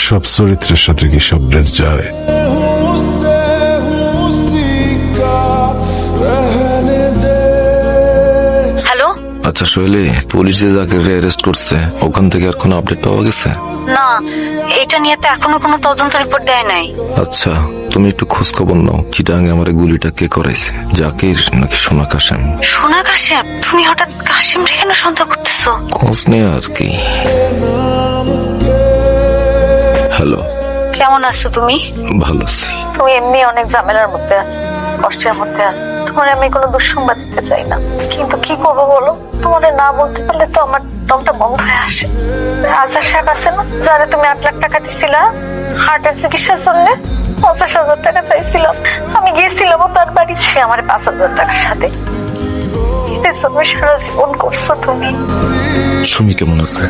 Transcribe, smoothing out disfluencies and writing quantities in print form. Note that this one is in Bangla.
সব চরিত্রের সাথে কি সব ড্রেস যায়? হ্যালো। আচ্ছা সোহেলি, পুলিশ যে যাকে অ্যারেস্ট করছে ওখান থেকে আর কোনো আপডেট পাওয়া গেছে? না, এটা নিয়ে তো এখনো কোনো তদন্ত রিপোর্ট দেয় নাই। আচ্ছা, তুমি একটু খোঁজ খবর নাও, চিটাঙ্গে আমার গুলিটা কে করাইছে, জাকির নাকি সোনা কাশেম? সোনা কাশেম? তুমি হঠাৎ কাশেম রে কেন সন্দেহ করতেছো? খোঁজ নেই আর কি। হ্যালো, কেমন আছো তুমি? ভালো আছি। তুমি এমনি অনেক ঝামেলার মধ্যে আছো, কষ্টের মধ্যে আছো। তোমার আমি কোনো দুঃসংবাদ দিতে চাই না, কিন্তু কি করবো বলো? তোমার না বলতে পারলে তো আমার দমটা বন্ধ হয়ে আসে। আজাদ সাহেব আছে না, যারা তুমি 8 লাখ টাকা দিছিলা হার্টের চিকিৎসার জন্য, 50,000 টাকা চাইছিলাম। আমি গিয়েছিলাম তার বাড়ি, সে আমার 5,000 টাকার সাথে। সারা জীবন করছো তুমি। সুমি কেমন আছে?